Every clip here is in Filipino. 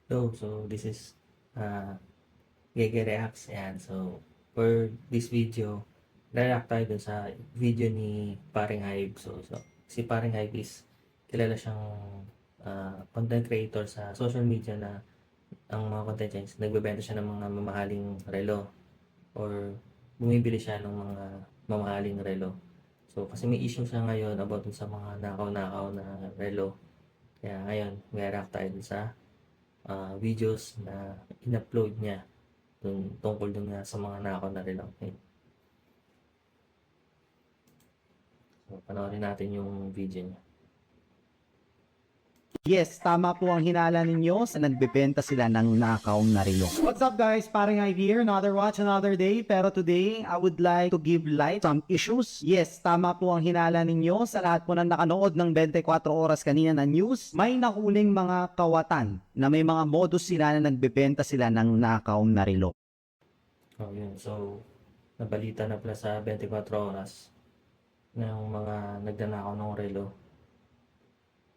Hello, so this is uh, Gege Reacts. Ayan, so for this video, react tayo dun sa video ni Paring Hive. So si Paring Hive is kilala siyang content creator sa social media na ang mga content niya is nagbebenta siya ng mga mamahaling relo or bumibili siya ng mga mamahaling relo. So kasi may issue siya ngayon about dun sa mga nakaw-nakaw na relo. Kaya ngayon, react tayo dun sa videos na in-upload niya tungkol dun nga sa mga nakaw na relo. Okay. So, panoorin natin yung video niya. Yes, tama po ang hinala ninyo sa nagbebenta sila ng nakaw na relo. What's up guys? Paring Ivy here. Another watch, another day. Pero today, I would like to give light some issues. Yes, tama po ang hinala ninyo sa lahat po na nakanood ng 24 oras kanina na news. May nahuling mga kawatan na may mga modus sila na nagbebenta sila ng nakaw na relo. Oh, yun. So, nabalita na pala sa 24 oras ng mga nagnanakaw ng relo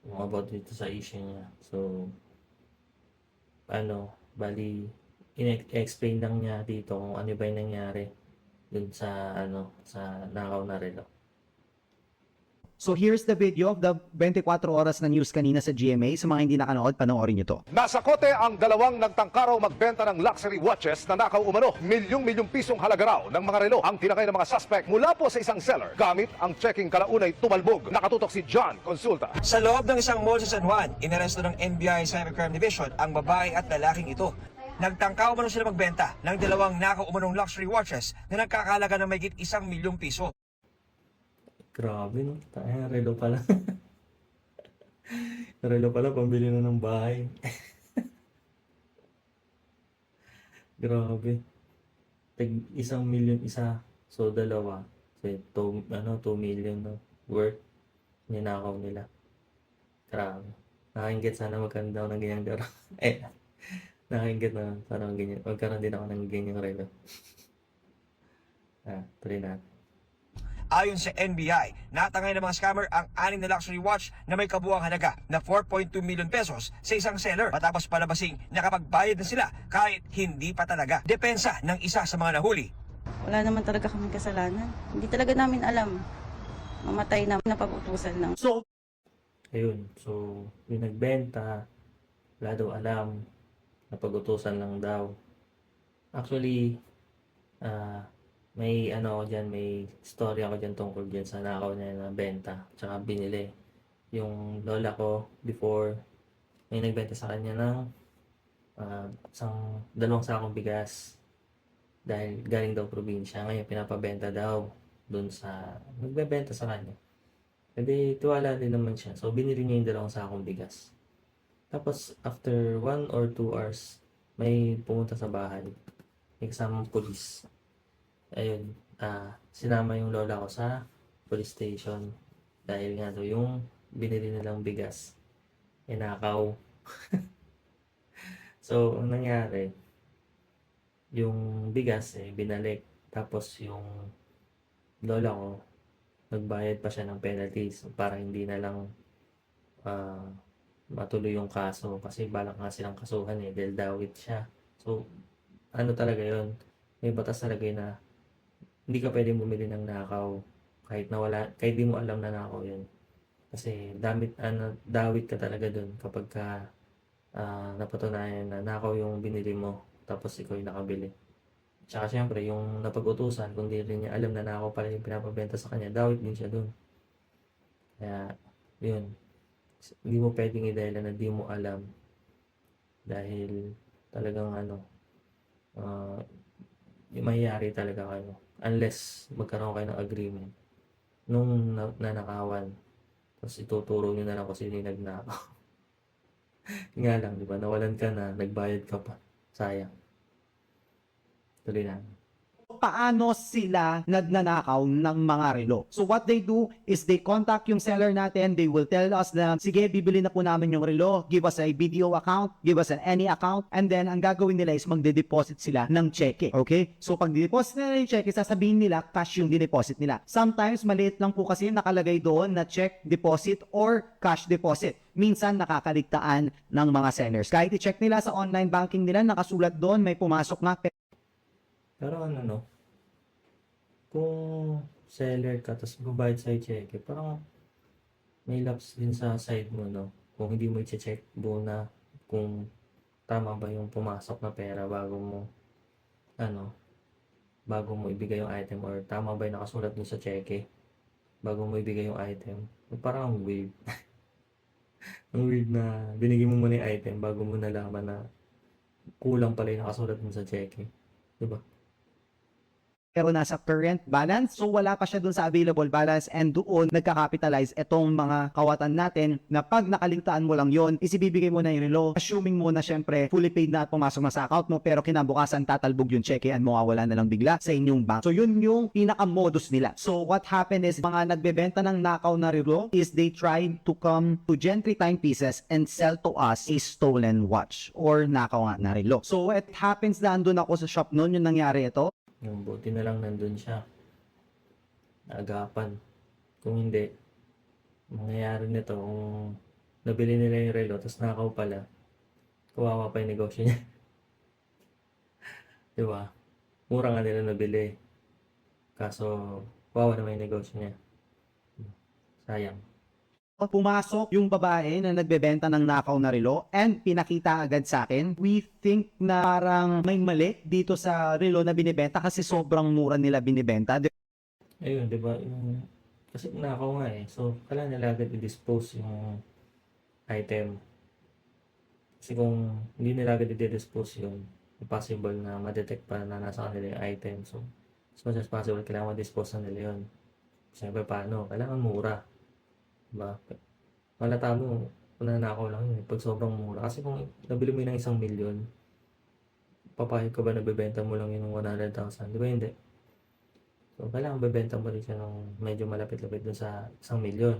yung about dito sa issue niya. So, bali, in-explain lang niya dito kung ano ba yung nangyari dun sa, sa nakaw na relo. So here's the video of the 24 oras na news kanina sa GMA. Sa mga hindi nakanood, panoorin nyo to. Nasa kote ang dalawang nagtangkaraw magbenta ng luxury watches na nakaw umano. Milyong-milyong pisong halaga raw ng mga relo ang tinakay ng mga suspect mula po sa isang seller gamit ang checking kalaunay tumalbog. Nakatutok si John Consulta. Sa loob ng isang mall sa San Juan, inaresto ng NBI Cybercrime Division ang babae at lalaking ito. Nagtangka umano sila magbenta ng dalawang nakaw umanong luxury watches na nagkakahalaga ng mahigit 1 milyong piso. Grabe, no? Tayo, relo pala. Relo pala, pambili na ng bahay. Grabe. Tag 1 million isa. So, dalawa. So, 2 million no? Worth. Ninakaw nila. Grabe. Nakaingit sana magkaroon daw ng ganyang daro. Nakaingit na sana magkaroon din ako ng ganyang relo. Tuloy natin. Ayon sa NBI, natangay ng mga scammer ang 6 na luxury watch na may kabuang halaga na 4.2 million pesos sa isang seller matapos palabasing nakapagbayad na sila kahit hindi pa talaga. Depensa ng isa sa mga nahuli. Wala naman talaga kaming kasalanan. Hindi talaga namin alam. Mamatay na napag-utusan lang. So, Ayun. So, yung nagbenta, wala daw alam. Napag-utusan lang daw. Actually, may may story ako dyan tungkol dyan sa nakaw niya na benta, tsaka binili. Yung lola ko, before, may nagbenta sa kanya ng dalawang sakong bigas. Dahil galing daw probinsya, ngayon pinapabenta daw dun sa nagbebenta sa kanya. Hindi, tiwala din naman siya. So, binili niya yung dalawang sakong bigas. Tapos, after 1 or 2 hours, may pumunta sa bahay. May kasamang pulis. Ayun, sinama yung lola ko sa police station dahil nga daw yung binili nilang bigas inakaw. So, ang nangyari, yung bigas binalik, tapos yung lola ko nagbayad pa siya ng penalties para hindi na lang matuloy yung kaso kasi balak nga silang kasuhan dahil dawit siya. So, ano talaga yon, may batas talaga na hindi ka pwedeng bumili ng nakaw kahit di mo alam na nakaw yun. Kasi dawit ka talaga dun kapag napatunayan na nakaw yung binili mo tapos ikaw yung nakabili. Tsaka syempre yung napag-utusan, kung di rin niya alam na nakaw pala yung pinapabenta sa kanya, dawit din siya dun. Kaya yun, hindi mo pwedeng idahilan na di mo alam dahil talagang yung mangyayari talaga kayo unless magkaroon kayo ng agreement nung nanakawan, tapos ituturo nyo na lang kung sino yung nagnakaw. Nga lang, di ba, nawalan ka na, nagbayad ka pa, sayang. Tuloy na. paano sila nagnanakaw ng mga relo? So what they do is they contact yung seller natin, they will tell us na, sige, bibili na po namin yung relo, give us a video account, give us an any account, and then ang gagawin nila is magde-deposit sila ng cheque. Okay? So pag deposit nila yung cheque, sasabihin nila cash yung dineposit nila. Sometimes maliit lang po kasi nakalagay doon na check deposit or cash deposit. Minsan nakakaligtaan ng mga sellers. Kahit i-check nila sa online banking nila, nakasulat doon, may pumasok na. Pero ano, no? Kung seller ka, tapos babayad sa'yo cheque, parang may lapse din sa side mo, no? Kung hindi mo i-check buo na kung tama ba yung pumasok na pera bago mo ibigay yung item, or tama ba yung nakasulat dun sa cheque bago mo ibigay yung item. Parang ang weird. Ang weird na binigay mo muna yung item bago mo nalaman na kulang pala yung nakasulat dun sa cheque. Diba? Pero nasa current balance, so wala pa siya dun sa available balance, and doon nagka-capitalize itong mga kawatan natin na pag nakaligtaan mo lang yon, isibibigay mo na yung relo, assuming mo na syempre fully paid na at pumasok na sa account mo, pero kinabukasan tatalbog yung cheque and mawawala na lang bigla sa inyong bank. So yun yung pinaka-modus nila. So what happened is, mga nagbebenta ng nakaw na relo is they tried to come to Gentry Timepieces and sell to us a stolen watch or nakaw nga na relo. So it happens na andun ako sa shop noon, yung nangyari ito. Yung buti na lang nandun siya. Naagapan. Kung hindi, mangyayari nito kung nabili nila yung relo, tapos nakaw pala, kawawa pa yung negosyo niya. Diba? Mura nga nila nabili. Kaso, kawawa naman yung negosyo niya. Sayang. Pumasok yung babae na nagbebenta ng nakaw na relo and pinakita agad sa akin. We think na parang may mali dito sa relo na binibenta kasi sobrang mura nila binibenta. Ayun, di ba? Kasi nakaw nga eh. So, kailangan nila agad i-dispose yung item. Kasi kung hindi nila agad i-dispose yun, possible na ma-detect pa na nasa kanila yung item. So, as much as possible, kailangan ma-dispose na nila yun. Siyempre, paano? Kailangan mura. Diba? Malata mo, nanakaw lang yun. Pag sobrang mura. Kasi kung nabili mo yun ng 1 milyon, papayag ka ba na bebenta mo lang yun ng 100,000? Di ba hindi? So, kailangan bebenta mo rin siya ng medyo malapit-lapit dun sa 1 milyon.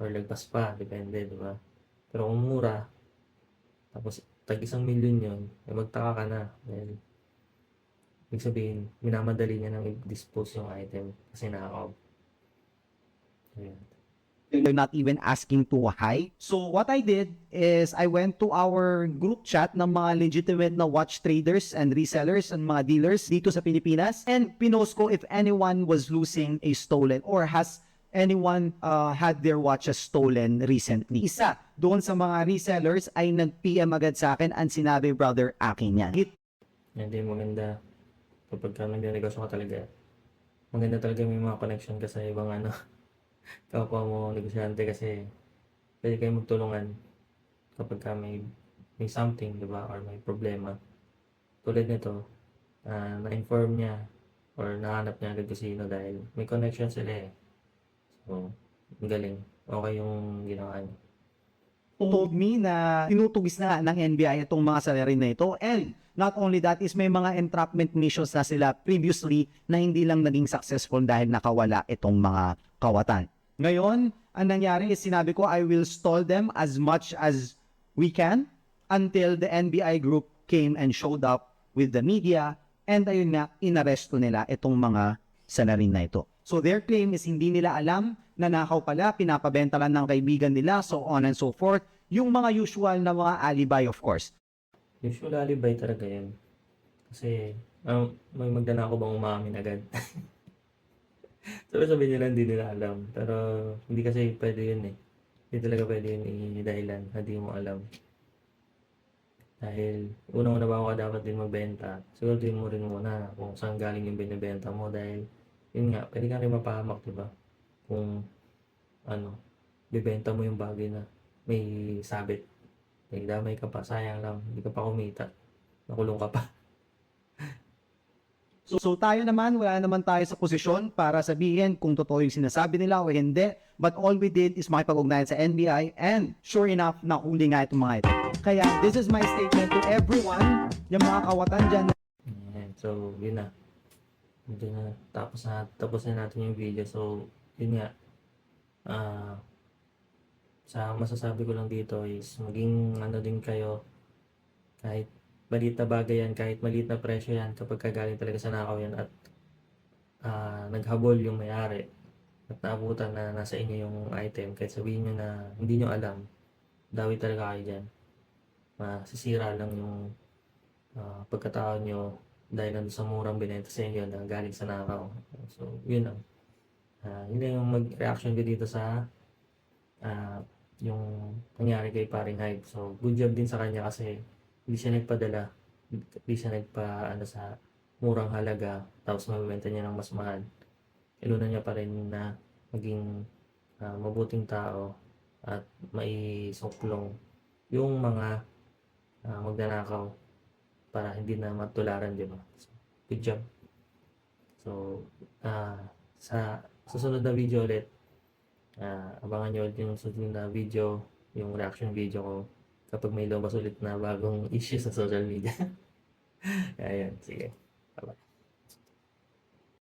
Or lagpas pa, depende, di ba? Pero kung mura, tapos tag 1 milyon yun, eh magtaka ka na. Dahil, ibig sabihin, minamadali niya nang i-dispose yung item kasi nakakaw. Ayan. They're not even asking to hide. So what I did is I went to our group chat ng mga legitimate na watch traders and resellers and mga dealers dito sa Pilipinas, and pinost ko if anyone was losing a stolen or has anyone had their watches stolen recently. Isa doon sa mga resellers ay nag-PM agad sa akin and sinabi, brother, akin yan. Yan din maganda kapag ka nagre-negosyo ka talaga. Maganda talaga may mga connection ka sa ibang kapwa mo negosyante, kasi pwede kayo magtulungan kapag ka may something, di ba, or may problema. Tulad nito, na-inform niya or nahanap niya agad kung sino dahil may connection sila eh. So, ang galing. Okay yung ginawa niya. Told me na tinutugis na ng NBI itong mga salarin na ito, and not only that is may mga entrapment missions na sila previously na hindi lang naging successful dahil nakawala itong mga kawatan. Ngayon, ang nangyari is sinabi ko, I will stall them as much as we can until the NBI group came and showed up with the media, and ayun na, inaresto nila itong mga salarin na ito. So their claim is hindi nila alam na nakaw pala, pinapabenta lang ng kaibigan nila, so on and so forth. Yung mga usual na mga alibi, of course. Usual alibay talaga yun. Kasi, may magdanako bang umamin agad? Sabi nila hindi nila alam. Pero, hindi kasi pwede yun eh. Hindi talaga pwede yun i-dahilan na di mo alam. Dahil, unang-una bago ka dapat din magbenta, siguraduhin mo rin muna kung saan galing yung binibenta mo. Dahil, yun nga, pwede ka rin mapahamak, diba? Kung, bibenta mo yung bagay na may sabit. Damay ka pa, sayang lang, hindi ka pa kumita. Nakulong ka pa. So tayo naman, wala naman tayo sa posisyon para sabihin kung totoo yung sinasabi nila o hindi. But all we did is makipag-ugnayan sa NBI, and sure enough, nahuli nga itong mga ito. Kaya this is my statement to everyone, yung mga kawatan dyan. Ayan, so, yun na. Medyo na tapos na natin yung video. So, yun nga. Sa masasabi ko lang dito is maging ano din kayo, kahit maliit na bagay yan, kahit maliit na presyo yan, kapag kagaling talaga sa nakaw yan at naghabol yung may-ari at naabutan na nasa inyo yung item, kahit sabihin nyo na hindi nyo alam, dawi talaga kayo dyan. Masisira lang yung pagkatao nyo dahil nandun sa murang binenta sa inyo na galing sa nakaw. So, yun lang. Yun lang yung mag-reaction ko dito sa yung nangyari kay Paring Hype. So, good job din sa kanya kasi hindi siya nagpadala, hindi siya nagpa sa murang halaga tapos mabibenta niya ng mas mahal. Inunan niya pa rin na maging mabuting tao at maisuklong yung mga magnanakaw para hindi na matularan, di ba? So, good job. So, sa susunod na video ulit, abangan nyo ulit yung susunod na video, yung reaction video ko kapag may lumabas ulit na bagong issue sa social media. Ayan, sige. Bye-bye.